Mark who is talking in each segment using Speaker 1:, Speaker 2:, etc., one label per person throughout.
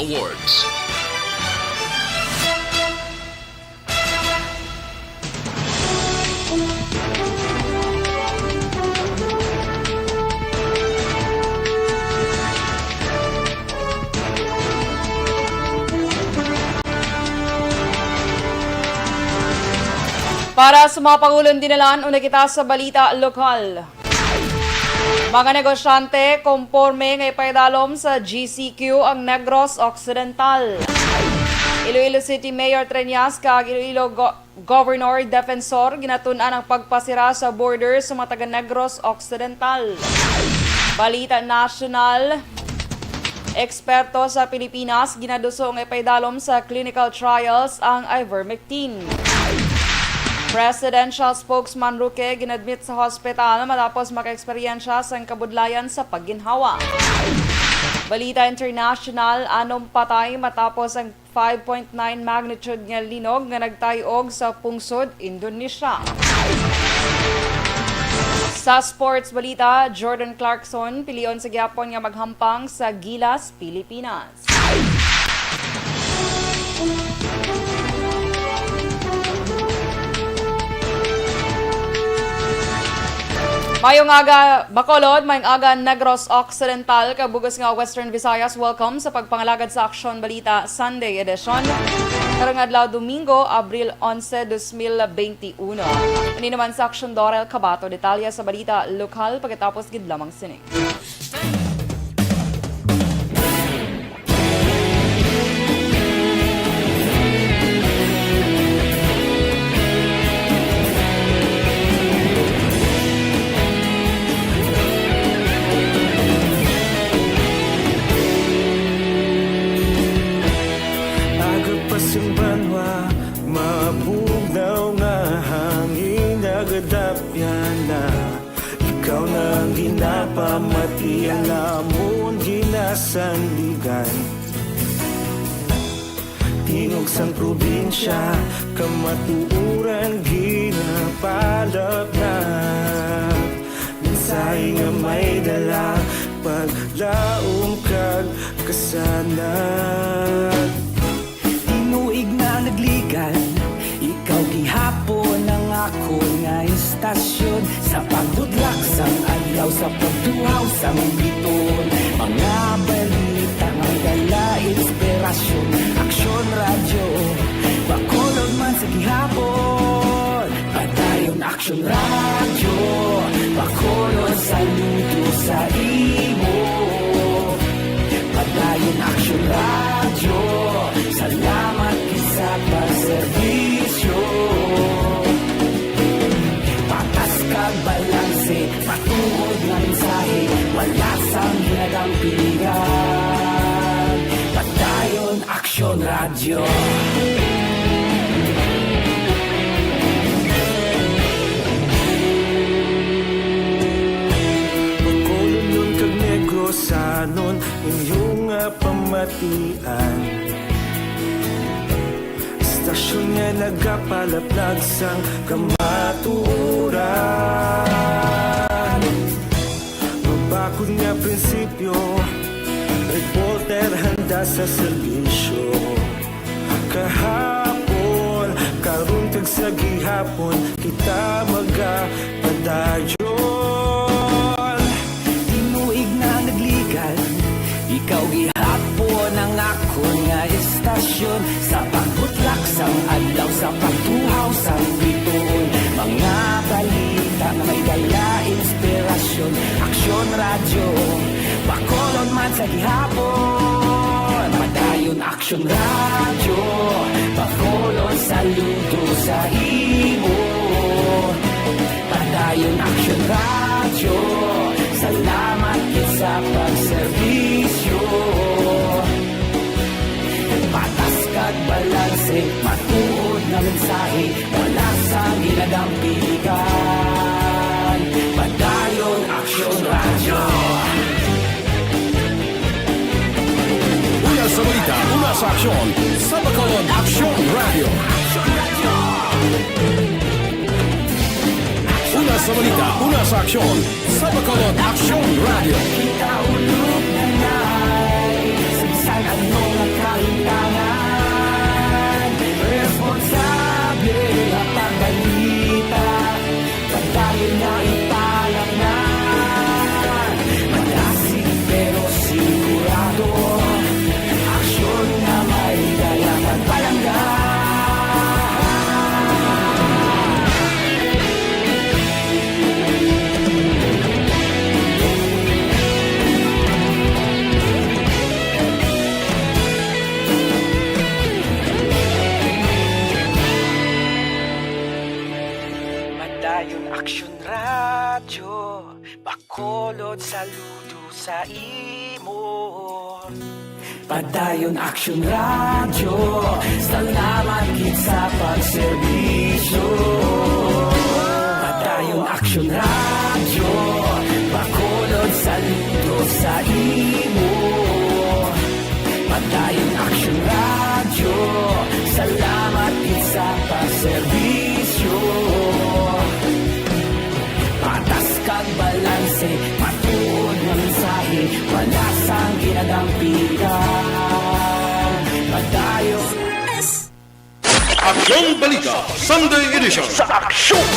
Speaker 1: Awards.
Speaker 2: Para sa mga pangulong dinalaan, una kita sa balita lokal. Mga negosyante, komporme ng ipaidalom sa GCQ ang Negros Occidental. Iloilo City Mayor Treñas kag Iloilo Governor Defensor ginatun-an ang pagpasira sa border sa mga taga Negros Occidental. Balita national. Eksperto sa Pilipinas ginadusong ipaidalom sa clinical trials ang ivermectin. Presidential spokesman Roque ginadmit sa hospital matapos maka-eksperyensya sa kabudlayan sa pagginhawa. Balita international, 6 patay matapos ang 5.9 magnitude nga linog nga nagtayog sa pungsod Indonesia. Sa sports balita, Jordan Clarkson pilion sa gyapon nga maghampang sa Gilas, Pilipinas. Mayong aga Bacolod, mayong aga Negros Occidental, kabugas nga Western Visayas. Welcome sa pagpangalagad sa Aksyon Balita Sunday Edition. Karong adlaw Domingo, Abril 11, 2021. Ani naman sa Aksyon Dorel Cabato, detalya sa balita lokal pagkatapos gid lamang sining.
Speaker 3: Ikaw nang ginapamati ang amon ginasandigan. Tingog sang probinsya, kamatuuran ginapalap na. Minsay nga may dala, paglaom kag kasanag. Tinuig na nagligan, ikaw gihapon ang ako nga istasyon. Sa pagbutlak sang adlaw, sa pagtuhaw sang biton. Mga balita nga dala inspirasyon. Aksyon radyo, Bacolod man sa gihapon. Padayon Aksyon radyo, Bacolod saludo sa imo. Padayon Aksyon radyo, salamat sa pagserbisyo. Patas kag balanse, patuod nga mensahe, wala sang hinagang pilihan. Padayon Aksyon radyo. Bacolod nun kag Negros sanon, inyong pamatian. Istasyon nga nagapalaplag sang kamaturan. Mabakod nga prinsipyo, reporter handa sa serbisyo. Kahapon, karon kag sa gihapon, kita magapadayon. Tinuig na nagligan, ikaw gihapon ang ako nga istasyon. Sa pagbutlak sang adlaw, sa pagtuhaw sang biton. Mga balita na may dala inspirasyon. Aksyon radyo, Bacolod man sa gihapon. Padayon Aksyon radyo, Bacolod saludo sa imo. Padayon Aksyon radyo, salamat sa pagserbisyo. Patas kag balanse, matuod na mensahe, wala sang hinagang pilihan. Padayon Aksyon radyo.
Speaker 4: Una sa balita, una sa aksyon, sa Bacolod Aksyon Radio. Una sa balita, una sa aksyon, sa Bacolod Aksyon Radio.
Speaker 3: Kita ulog na nai, sa bisan anong
Speaker 1: Bacolod, saludo sa imo.
Speaker 3: Padayon Action Radio, salamat gid sa pagserbisyo. Padayon Action Radio, Bacolod, saludo sa imo. Padayon Action Radio, salamat gid sa pagserbisyo. Patas kag balanse, matuod nga mensahe, wala sang ginadampigan. Padayon
Speaker 4: Aksyon Balita Sunday Edition.
Speaker 1: Sa aksyon!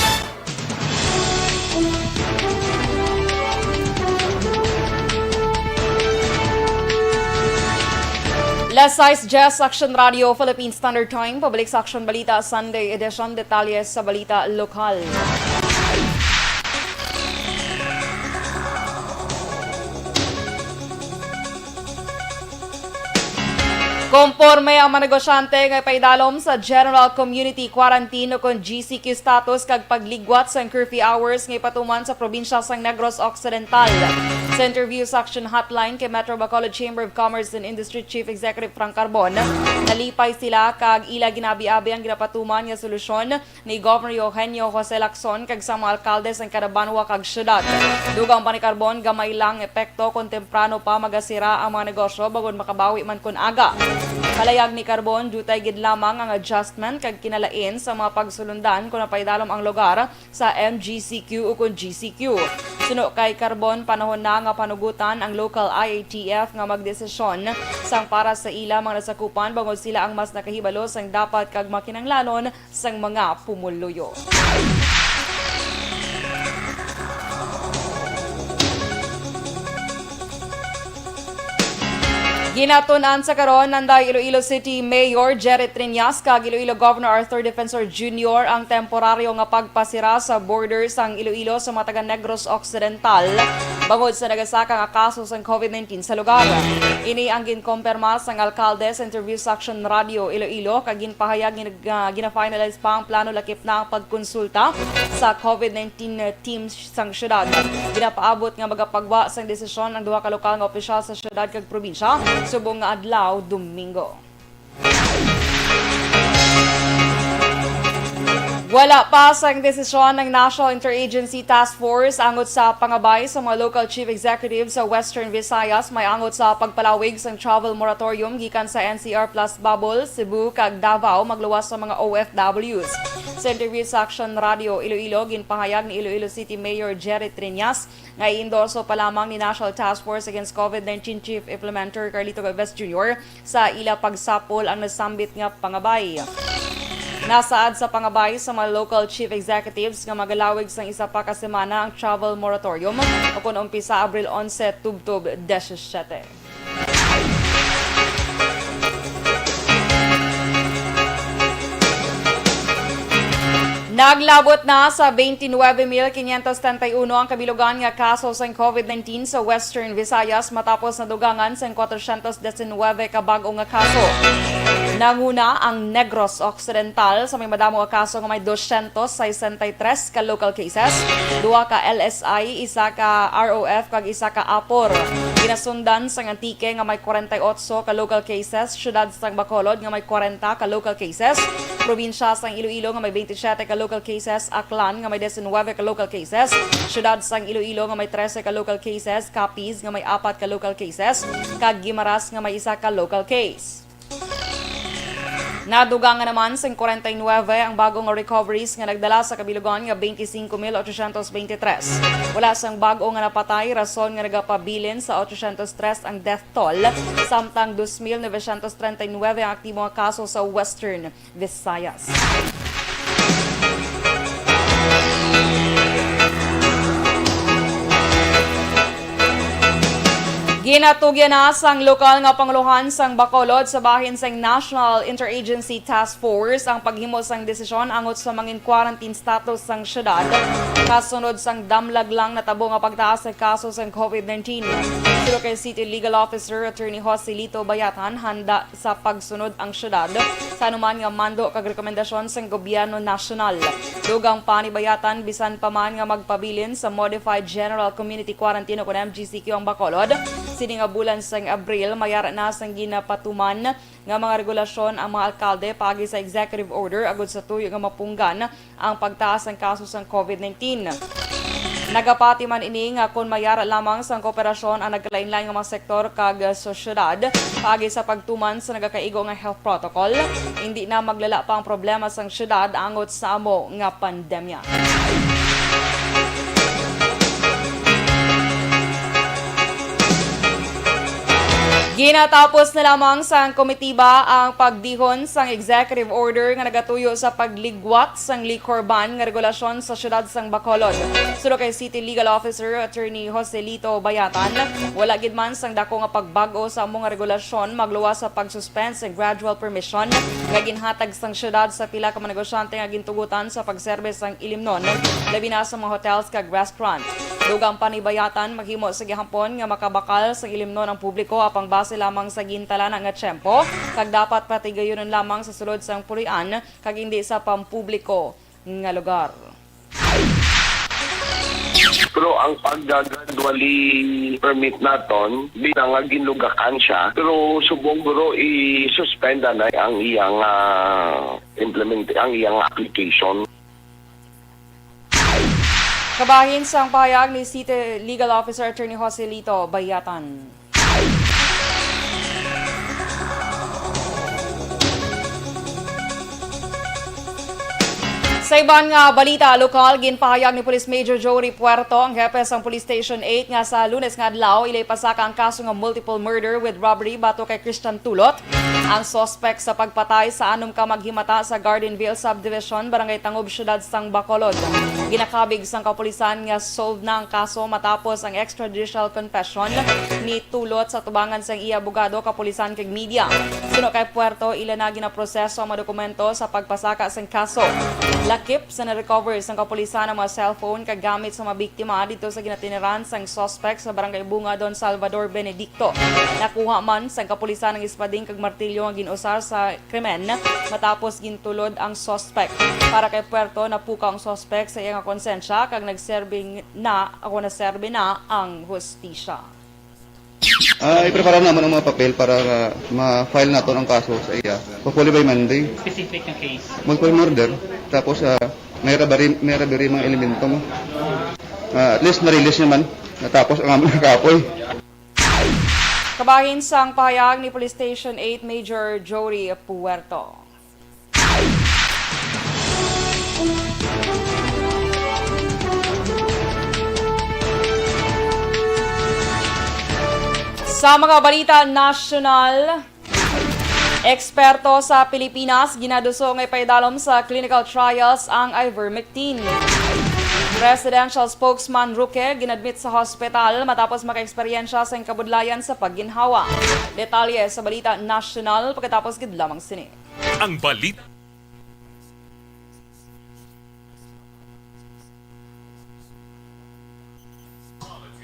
Speaker 2: Last Size Jazz Action Radio, Philippine Standard Time, pabalik sa Action Balita Sunday Edition, detalye sa balita lokal. Konporme ang mga negosyante ngay paidalom sa General Community Quarantine o kon GCQ status kag pagligwat sa curfew hours ngay patuman sa probinsya sang Negros Occidental. Sa interview sa Action Hotline kay Metro Bacolod Chamber of Commerce and Industry Chief Executive Frank Carbon, nalipay sila kag ila ginabi-abi ang ginapatuman nga solusyon ni Governor Eugenio Jose Lacson kag sa mga alkalde sang kada banwa kag syudad. Dugang pa ni Carbon, gamay lang epekto kung temprano pa magasira ang mga negosyo bagon makabawi man kun aga. Kalayag ni Carbon, dutay gid lamang ang adjustment kag kinalain sa mga pagsulundan kung napaidalom ang lugar sa MGCQ o kung GCQ. Suno kay Carbon, panahon na nga panugutan ang local IATF nga magdesisyon sang para sa ila mga nasakupan bangod sila ang mas nakahibalo sang dapat kag makinanglanon sang mga pumuluyo. Ginatunan sa karon nanday Iloilo City Mayor Jerry Triñas kag Iloilo Governor Arthur Defensor Jr. ang temporaryo nga pagpasira sa border sang Iloilo sa mga taga Negros Occidental bangod sa nagasaka nga kaso sang COVID-19 sa lugar. Ini ang ginkompirma sang alkalde sa interview sa Action Radio Iloilo kag ginpahayag gina-finalize pa ang plano lakip na ang pagkonsulta sa COVID-19 team sang syudad. Ginapaabot nga magapagwa sang desisyon ang duha ka lokal nga opisyal sa syudad kag probinsya subong nga adlaw Domingo. Wala pa sang desisyon ng National Interagency Task Force angot sa pangabay sa mga local chief executives sa Western Visayas may angot sa pagpalawig sang travel moratorium gikan sa NCR plus Bubble, Cebu kag Davao magluwas sa mga OFWs. Sa interview sa Action Radio Iloilo, ginpahayag ni Iloilo City Mayor Jerry Triñas nga i-endorso pa lamang ni National Task Force Against COVID-19 Chief Implementer Carlito Galvez Jr. sa ila pagsapol ang nasambit nga pangabay. Nasaad sa pangabay sa mga local chief executives nga magalawig sang isa pa ka semana ang travel moratorium o kung umpisa Abril 11 tubtob 17. Naglabot na sa 29,531 ang kabilugan nga kaso sa COVID-19 sa Western Visayas matapos nadugangan sa 419 ka bag-o nga kaso. Nanguna ang Negros Occidental sa may madamo nga kaso nga may 263 ka local cases, 2 ka LSI, 1 ka ROF kag 1 ka APOR. Ginasundan sa Antique nga may 48 ka local cases, syudad sa Bacolod nga may 40 ka local cases, probinsya sa Iloilo nga may 27 ka local cases, Aklan nga may 19 ka local cases, syudad sa Iloilo nga may 13 ka local cases, Capiz nga may 4 ka local cases, kag Guimaras nga may 1 ka local case. Nadugang nga naman sa 49 ang bagong recoveries nga nagdala sa kabilugan nga 25,823. Wala sang bago nga napatay, rason nga nagapabilin sa 803 ang death toll, samtang 2,939 ang aktibo nga kaso sa Western Visayas. Ginatugyan na sang lokal nga panguluhan sang Bacolod sa bahin sang National Interagency Task Force ang paghimo sang desisyon angot sa mangin quarantine status sang syudad kasunod sang damlag lang natabo nga pagtaas sa kaso sang COVID-19. Silo kay City Legal Officer Attorney Jose Lito Bayatan handa sa pagsunod ang syudad sa anuman nga mando kag rekomendasyon sang gobyerno nasyonal. Dugang pani Bayatan bisan pa man nga magpabilin sa Modified General Community Quarantine o MGCQ ang Bacolod. Sini nga bulan sang Abril, mayara na sang ginapatuman nga mga regulasyon ang mga alkalde pagi sa executive order agud sa tuyo nga mapunggan ang pagtaas ng kaso sang COVID-19. Nagapati man ini nga kung mayara lamang sang kooperasyon ang nagkalain-lain nga mga sektor kag sosyedad pagi sa pagtuman sa nagakaigo nga health protocol, hindi na maglala pa ang problema sang syudad angot sa amo nga pandemya. Ginatapos na lamang sang komitiba ang pagdihon sang executive order nga nagatuyo sa pagligwat sang liquor ban nga regulasyon sa syudad sang Bacolod. Sulo kay City Legal Officer Attorney Jose Lito Bayatan, wala gid man sang dako nga pagbago sa among nga regulasyon magluwas sa pagsuspend sa gradual permission nga ginhatag sang syudad sa pila ka mga negosyante nga gintugutan sa pagserbe sang ilimnon, labi na sa mga hotels kag restaurant. Dugang panibayatan maghimo sa gihapon nga makabakal sa ilimnon ang publiko apang base lamang sa gintalan nga tiyempo kag dapat patigayonon lamang sa sulod sang pulian kag hindi sa pampubliko nga lugar.
Speaker 5: Pero ang pag-gradually permit naton, di na nga ginlugakan siya. Pero subong bro, i-suspend na ang iyang ang iyang application.
Speaker 2: Kabahin sang pahayag ni City Legal Officer Attorney Jose Lito Bayatan. Sa ibang nga balita lokal, ginpahayag ni Police Major Jory Puerto, ang hepe sang Police Station 8 nga sa Lunes nga adlaw ilay pasaka ang kaso nga multiple murder with robbery bato kay Christian Tulot. Ang suspect sa pagpatay sa anom ka maghimata sa Gardenville Subdivision, Barangay Tangob, Syudad sang Bacolod. Ginakabig sang kapulisan nga solve na ang kaso matapos ang extrajudicial confession ni Tulot sa tubangan sang iya abogado, kapulisan kag media. Sino kay Puerto, ilan na ginaproseso ang mga dokumento sa pagpasaka sang kaso. Lakip sa na-recover sang kapulisan ang mga cellphone kag gamit sa mga biktima dito sa ginatiniran sang suspect sa Barangay Bunga, Don Salvador Benedicto. Nakuha man sang kapulisan ang ispading kag martilyo ang ginusar sa krimen matapos gintulod ang suspect. Para kay Puerto, napuka ang suspect sa iyang konsensya kag nagserbe na ang hustisya.
Speaker 6: Iprepara naman ang mga papel para ma-file natin ang kaso sa iya. Hopefully by Monday.
Speaker 7: Specific na case.
Speaker 6: Multiple murder. Tapos may robbery mga elemento mo. At least na-release naman. Natapos ang aming nakapoy.
Speaker 2: Kabahin sang pahayag ni Police Station 8 Major Jory Puerto. Sa mga balita nasyonal, eksperto sa Pilipinas ginaduso nga ipaidalom sa clinical trials ang ivermectin. Presidential spokesman Roque ginadmit sa hospital matapos maka-eksperyensya sa kabudlayan sa pagginhawa. Detalye sa balita nasyonal pagkatapos gid lamang sini.
Speaker 4: Ang balita.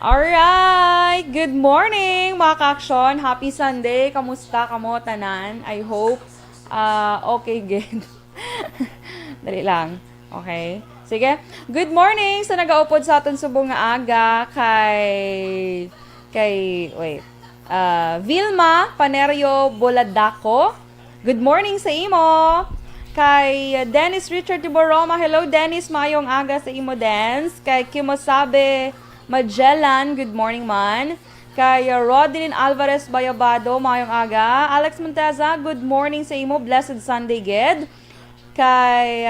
Speaker 2: Alright! Good morning mga ka-aksyon! Happy Sunday! Kamusta kamo tanan? I hope okay good. Dali lang. Okay. Sige. Good morning sa nagaupod sa aton subong nga aga Vilma Panerio Boladaco. Good morning sa imo. Kay Dennis Richard Tiboroma. Hello Dennis, mayong aga sa imo Dance. Kay Kimosabe Magellan, good morning man. Kay Rodilyn Alvarez Bayabado, mayong aga. Alex Monteza, good morning sa imo. Blessed Sunday, Ged. Kay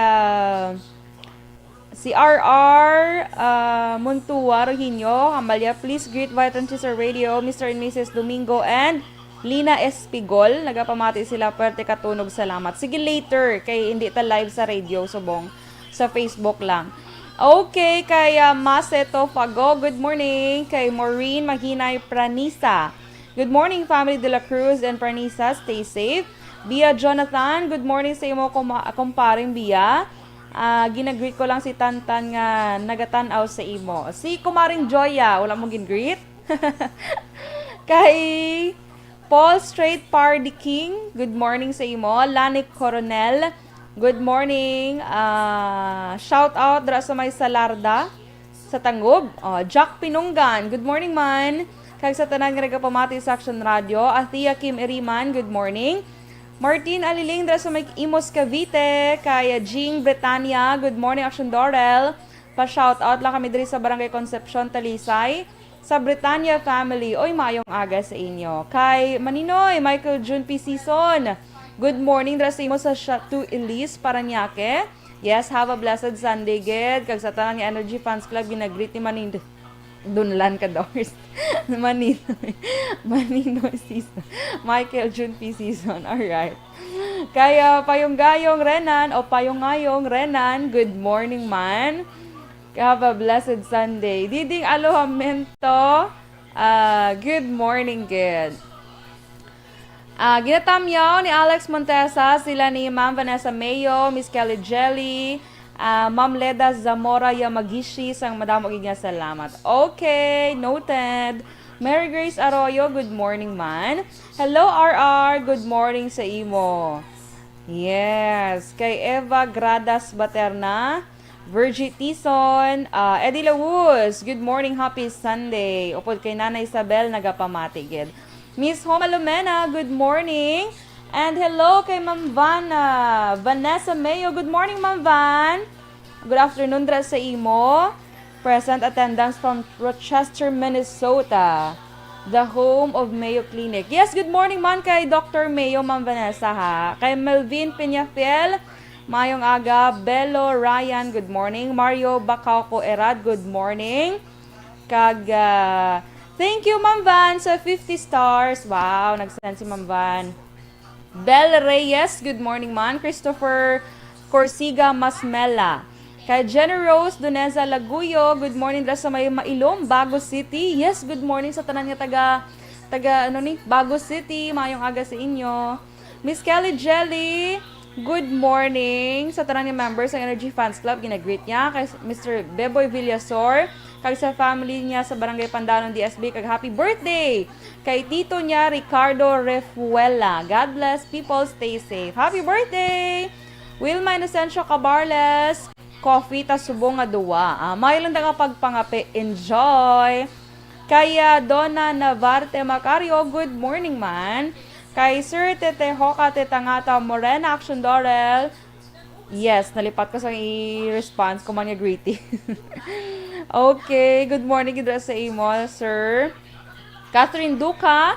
Speaker 2: si RR Montua Rohinyo, Amalia, please greet Vital Sister Radio, Mr. and Mrs. Domingo and Lina Espigol. Nagapamati sila, pwerte katunog, salamat. Sige later, kay hindi ta live sa radio, subong. Sa Facebook lang. Okay, kay Maceto Fago, good morning. Kay Maureen Maghinay Pranisa. Good morning, family de la Cruz and Pranisa. Stay safe. Bia Jonathan, good morning sa imo, kumparing Bia. Ginagreet ko lang si Tantan nga nagatanaw sa imo. Si kumaring Joya, wala mong gin-greet? Kay Paul Straight Party King, good morning sa imo. Lanik Coronel, good morning. Shout out dra sa may Salarda sa Tangob. Jack Pinunggan, good morning man. Kag sa tanan nga nagapamati sa Action Radio. Athea Kim Eriman, good morning. Martin Aliling dra sa may Imos Cavite. Kaya Jing Bretania, good morning Action Dorel. Pa-shout out lang kami diri sa Barangay Concepcion, Talisay. Sa Bretania family, oy mayong aga sa inyo. Kay Maninoy, Michael June P. Season, good morning dra sa imo sa Chateau Elise, Paranaque. Yes, have a blessed Sunday, ged. Kag sa tanan nga Energy Fans Club, ginagreet ni Maninoy. Dunlan ka doors. Maninoy season. Michael June P. Season. Alright. Kaya Payong-Gayong Renan o Payong-Ngayong Renan, good morning man. Have a blessed Sunday. Diding Alohamento, good morning, good. Ginatamyaw ni Alex Montesa, sila ni Ma'am Vanessa Mayo, Miss Kelly Jelly, Ma'am Leda Zamora Yamagishi, sang madamo ginya salamat. Okay, noted. Mary Grace Arroyo, good morning man. Hello RR, good morning sa imo. Yes, kay Eva Gradas Baterna, Virgie Tison, Eddie Lawuz, good morning, happy Sunday. Upod kay Nana Isabel, nagapamatigid. Miss Homa Lumena, good morning. And hello kay Ma'am Vanna, Vanessa Mayo. Good morning, Ma'am Van. Good afternoon dra sa imo. Present attendance from Rochester, Minnesota, the home of Mayo Clinic. Yes, good morning man kay Dr. Mayo, Ma'am Vanessa ha. Kay Melvin Peñafiel, mayong aga. Bello Ryan, good morning. Mario Bacauco Erad, good morning. Kag thank you, Ma'am Van, sa 50 stars. Wow, nag-send si Ma'am Van. Bel Reyes, good morning man. Christopher Corsiga Masmela. Kay Jenny Rose Doneza Laguyo, good morning dra sa may Mailom, Bago City. Yes, good morning sa tanan nga taga Bago City. Mayong aga sa inyo. Miss Kelly Jelly, good morning sa tanan nga members ng Energy Fans Club. Ginagreet niya kay Mr. Beboy Villasor, kag sa family niya sa Barangay Pandanon DSB, kag happy birthday kay tito niya Ricardo Refuela. God bless people, stay safe. Happy birthday! Wilma Inocencio Cabarles, coffee ta subong nga duwa. May lang nga pagpangapi. Enjoy! Kaya Donna Navarte Macario, good morning man. Kay Sir Tete Hoka Tetangata Morena Action Dorel. Yes, nalipat ko sa i-response ko man nga greeting. Okay, good morning gid sa imo, sir. Catherine Duca,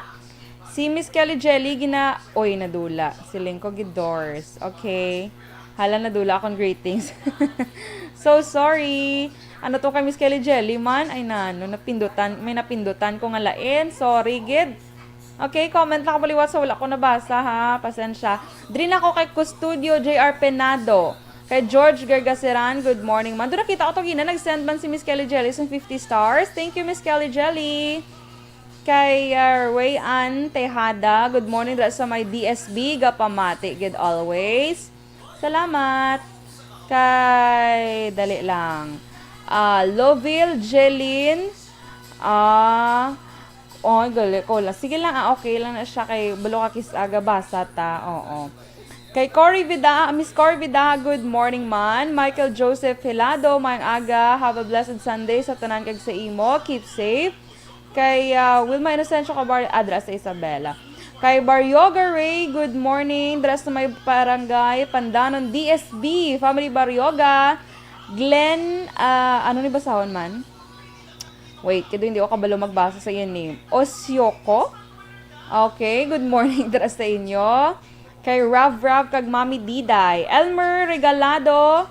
Speaker 2: si Miss Kelly Jelly nadula. Si Lingko Gidors. Okay. Hala nadula akong greetings. So sorry. Ano to kay Miss Kelly Jelly man? Ay may napindutan ko nga lain. Sorry gid. Okay, comment lang kapaliwat sa wala ko nabasa ha. Pasensya. Drin ako kay Custodio JR Penado. Kay George Gargaseran, good morning man. Doon nakita ko ito nag-send man si Miss Kelly Jelly sa 50 stars. Thank you, Miss Kelly Jelly. Kay Ray Ann Tejada, good morning sa may DSB, gapamati, good always. Salamat. Kay, dali lang. Loville Jeline, gali ko lang. Sige lang, okay lang na siya kay Balokakis Aga basa ta. Oo. Kay Miss Cory Vida, good morning man. Michael Joseph Hilado, mayang aga. Have a blessed Sunday sa tanan kag sa imo. Keep safe. Kay Wilma Inocencio Cabar, adras sa Isabela. Kay Baryoga Ray, good morning. Dras na may Barangay Pandanon DSB, Family Baryoga. Glenn, ano ni basahon man? Wait, kaya hindi ako kabalo magbasa sa iyo name. Osyoko. Okay, good morning dras sa inyo. Kay Rav kag Mami Diday. Elmer Regalado,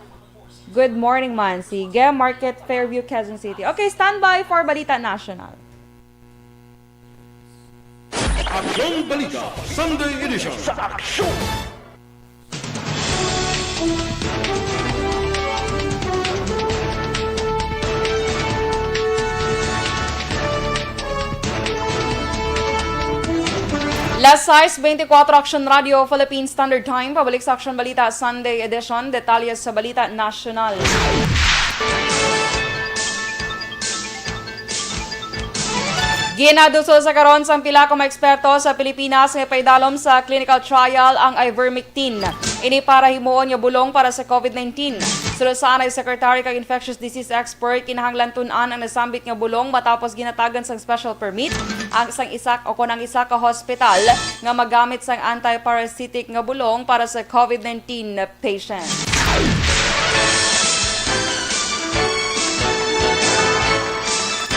Speaker 2: good morning man. Sige, Market Fairview, Quezon City. Okay, standby for Balita National.
Speaker 4: Aksyon Balita Sunday Edition.
Speaker 1: Sa aksyon!
Speaker 2: Last size 24 Action Radio Philippine Standard Time. Pabalik sa Action Balita Sunday Edition. Detalye sa Balita National. Ginaduso sa karon sang pila ka mga eksperto sa Pilipinas nga paidalom sa clinical trial ang ivermectin. Ini para himuon nga bulong para sa COVID-19. Sulod sa anay Secretary kag Infectious Disease Expert, kinahanglan tun-an ang nasambit nga bulong matapos ginatagan sang special permit ang isa ka hospital nga magamit sang anti-parasitic nga bulong para sa COVID-19 patient.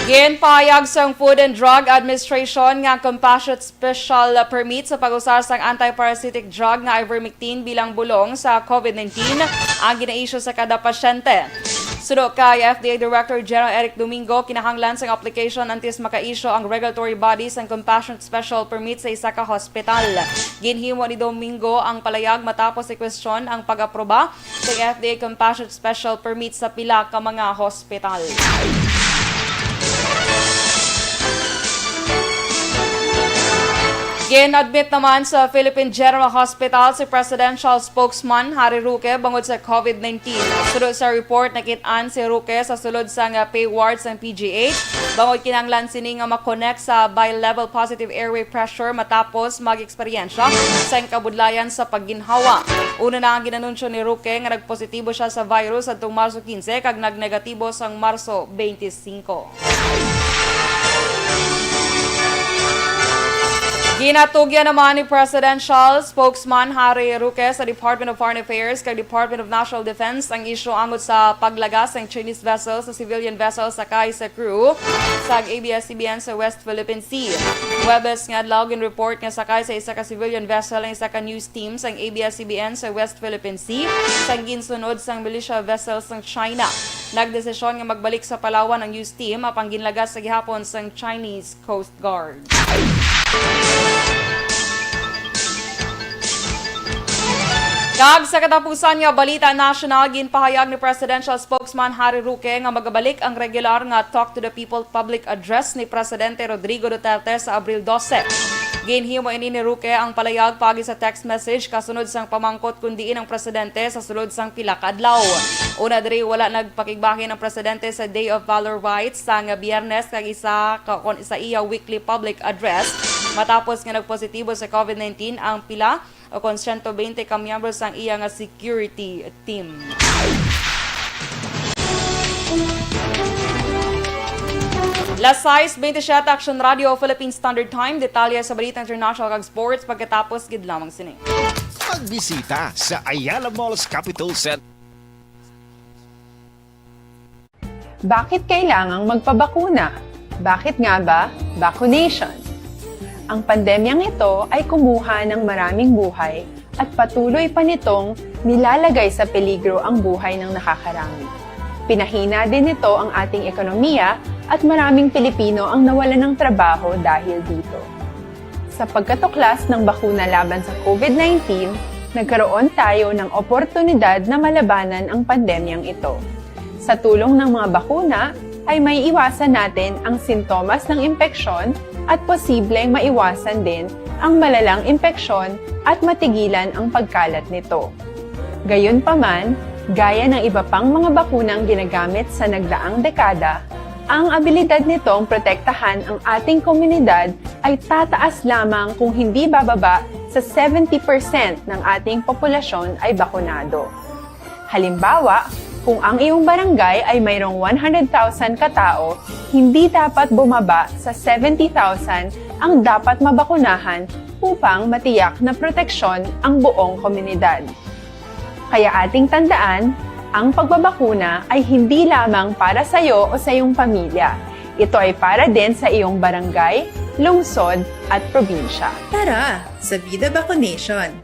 Speaker 2: Ginpahayag sang Food and Drug Administration nga compassionate special permit sa pag-usar sang anti-parasitic drug nga ivermectin bilang bulong sa COVID-19 ang gina-issue sa kada pasyente. Sudo kay FDA Director General Eric Domingo, kinahanglan sang application antes maka-issue ang regulatory bodies ang compassionate special permit sa isa ka hospital. Ginhimo ni Domingo ang palayag matapos i-question ang pag-aproba sa FDA compassionate special permit sa pila ka mga hospital. Gin-admit naman sa Philippine General Hospital si Presidential Spokesman Harry Roque bangod sa COVID-19. Sulod sa report, nakitaan si Roque sa sulod sa pay wards ng PGH. Bangod kinanglan sini nga makonect sa bi-level positive airway pressure matapos mag-eksperyensya sa kabudlayan sa pagginhawa. Una na ang ginanunsyo ni Roque nga nagpositibo siya sa virus atong Marso 15 kag nagnegatibo sang Marso 25. Ginatugyan naman ni Presidential Spokesman Harry Roque sa Department of Foreign Affairs kag Department of National Defense ang isyu angod sa paglagas ng Chinese vessel sa civilian vessel sakay sa crew sa ABS-CBN sa West Philippine Sea. Webes nga adlaw report nga sakay sa isa ka civilian vessel ang isa ka news team sa ABS-CBN sa West Philippine Sea sa ginsunod sang militia vessels ng China. Nagdesisyon nga magbalik sa Palawan ang news team apang ginlagas sa gihapon sang Chinese Coast Guard. Kag sa katapusan nga balita national, ginpahayag ni Presidential Spokesman Harry Roque nga magabalik ang regular nga Talk to the People public address ni Presidente Rodrigo Duterte sa Abril 12. Ginhimo ini ni Roque ang palayag pagi sa text message kasunod sang pamangkot kundiin ang presidente sa sulod sang pila ka adlaw. Una diri wala nagpakigbahin ang presidente sa Day of Valor Rights sang Biyernes kag isa iya weekly public address matapos nga nagpositibo sa COVID-19 ang pila o kon 120 ka miyembro sang iya nga security team. Last size 27 Action Radio Philippine Standard Time. Detalye sa balita international kag sports pagkatapos gid lamang sini.
Speaker 4: Magbisita sa Ayala Malls Capital Center.
Speaker 7: Bakit kailangang magpabakuna? Bakit nga ba vaccination? Ang pandemyang ito ay kumuha ng maraming buhay at patuloy pa nitong nilalagay sa peligro ang buhay ng nakakarami. Pinahina din nito ang ating ekonomiya at maraming Pilipino ang nawalan ng trabaho dahil dito. Sa pagkatuklas ng bakuna laban sa COVID-19, nagkaroon tayo ng oportunidad na malabanan ang pandemyang ito. Sa tulong ng mga bakuna, ay may iwasan natin ang sintomas ng impeksyon at posibleng maiwasan din ang malalang impeksyon at matigilan ang pagkalat nito. Gayunpaman, gaya ng iba pang mga bakunang ginagamit sa nagdaang dekada, ang abilidad nitong protektahan ang ating komunidad ay tataas lamang kung hindi bababa sa 70% ng ating populasyon ay bakunado. Halimbawa, kung ang iyong barangay ay mayroong 100,000 katao, hindi dapat bumaba sa 70,000 ang dapat mabakunahan upang matiyak na proteksyon ang buong komunidad. Kaya ating tandaan, ang pagbabakuna ay hindi lamang para sa iyo o sa iyong pamilya. Ito ay para din sa iyong barangay, lungsod at probinsya.
Speaker 8: Tara, sa Vida Vaccination!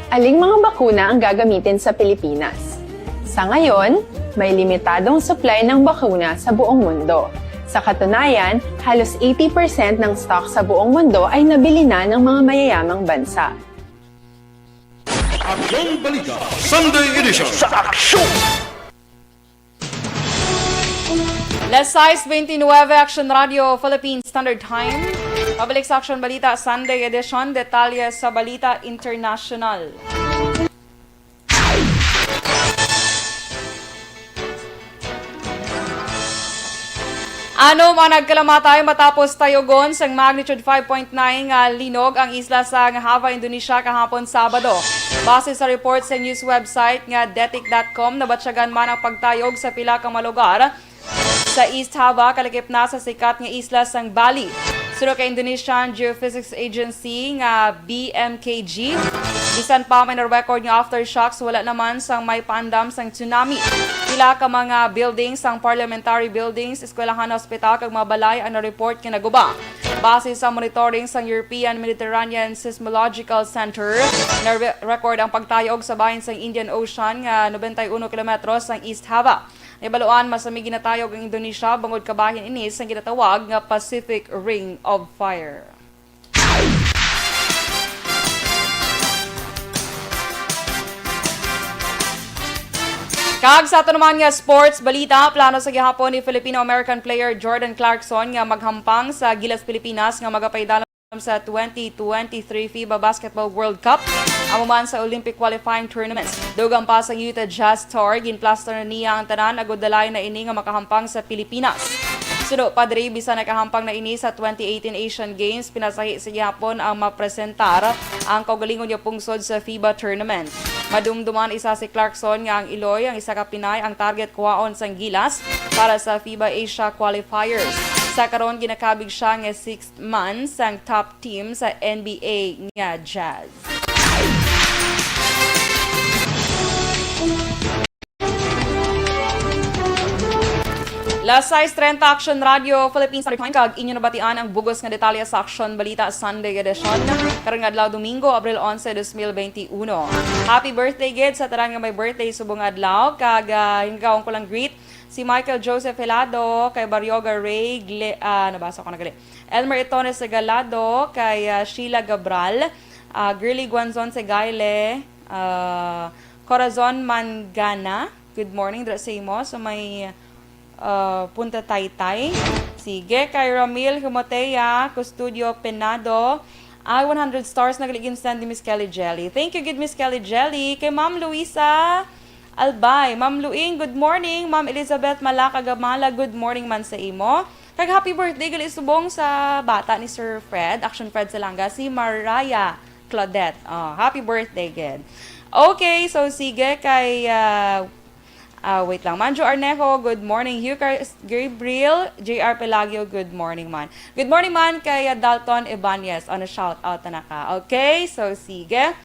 Speaker 7: Aling mga bakuna ang gagamitin sa Pilipinas? Sa ngayon, may limitadong supply ng bakuna sa buong mundo. Sa katunayan, halos 80% ng stock sa buong mundo ay nabili na ng mga mayayamang bansa.
Speaker 4: Action Balita Sunday Edition.
Speaker 1: Sa aksyon!
Speaker 2: Last size 29 Action Radio Philippine Standard Time. Pabalik sa Aksyon Balita Sunday edition, detalye sa Balita International. Ano man nagkalamatay matapos tayogon sang magnitude 5.9 nga linog ang isla sa Java, Indonesia kahapon Sabado. Base sa report sa news website nga detik.com, nabatsyagan man ang pagtayog sa pila ka mga lugar sa East Java, kalakip na sa sikat nga isla sang Bali. Suro kay Indonesian Geophysics Agency nga BMKG, bisan pa may na-record nga aftershocks, wala naman sang may pandam sang tsunami. Pila ka mga buildings sang parliamentary buildings, eskwelahan, hospital kag mga balay ang na-report nga naguba. Base sa monitoring sang European Mediterranean Seismological Center, na-record ang pagtayog sa bahin sang Indian Ocean nga 91 kilometros sang East Java. Ibaluan, masamig ginatayog ang Indonesia bangod kabahin inis ang ginatawag nga Pacific Ring of Fire. Kag sa ito naman nga sports balita, plano sa gihapon ni Filipino-American player Jordan Clarkson nga maghampang sa Gilas, Pilipinas nga magapaydalam sa 2023 FIBA Basketball World Cup amuman sa Olympic qualifying tournaments. Dugang pa sa Utah Jazz Tour, ginplaster na niya ang tanan agud dalay na ini nga makahampang sa Pilipinas. Sudo padre bisa nakahampang na ini sa 2018 Asian Games, pinasahi sa gihapon ang mapresentar ang kaugalingon niya pungsod sa FIBA tournament. Madumduman isa si Clarkson nga ang Iloy, ang isa ka Pinay, ang target kuwaon sang Gilas para sa FIBA Asia qualifiers. Sa karon ginakabig siya nga 6th man sang top team sa NBA nga Jazz. Last size 30 Action Radio Philippines kag inyo nabatian ang bugos nga detalye sa Action Balita Sunday edition karong adlaw Domingo, Abril 11, 2021. Happy birthday gid sa tanan nga may birthday subong adlaw kag hingawon ko lang greet si Michael Joseph Helado, kay Baryoga Ray, nabasa ko na gali. Elmer Itones Segalado, kay Sheila Gabral, Girly Guanzon Segaile, Corazon Mangana. Good morning dra sa imo. So may Punta Taytay. Sige, kay Ramil Humotea, Custodio Penado. 100 stars nagaligin stand ni Miss Kelly Jelly. Thank you, good Miss Kelly Jelly. Kay Ma'am Luisa Albay. Ma'am Luing, good morning. Ma'am Elizabeth Malaka Gamala, good morning man sa imo. Kag happy birthday gali subong sa bata ni Sir Fred, Action Fred Salanga, si Mariah Claudette. Happy birthday again. Okay, so sige kay wait lang. Manjo Arnejo, good morning. Hugh Gabriel, JR Pelagio, good morning man. Good morning man kay Dalton Ibanez. On a shout out na ka. Okay, so sige.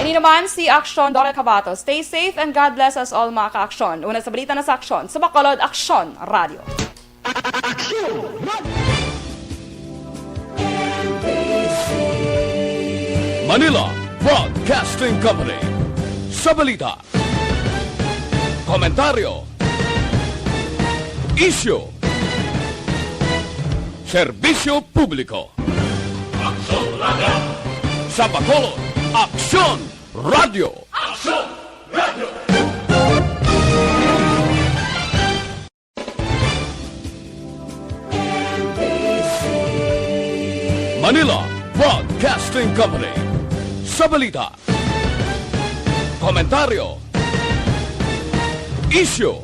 Speaker 2: Ini naman si Action Dora Cabato. Stay safe and God bless us all mga ka-aksyon. Una sa balita na sa Aksyon, sa Bacolod Action Radio.
Speaker 4: Manila Broadcasting Company. Sa balita, komentaryo, isyu, serbisyo publiko. Aksyon Radio. Sa Bacolod, Aksyon Radio. Aksyon Radio. Manila Broadcasting Company. Sa balita, komentaryo, isyu,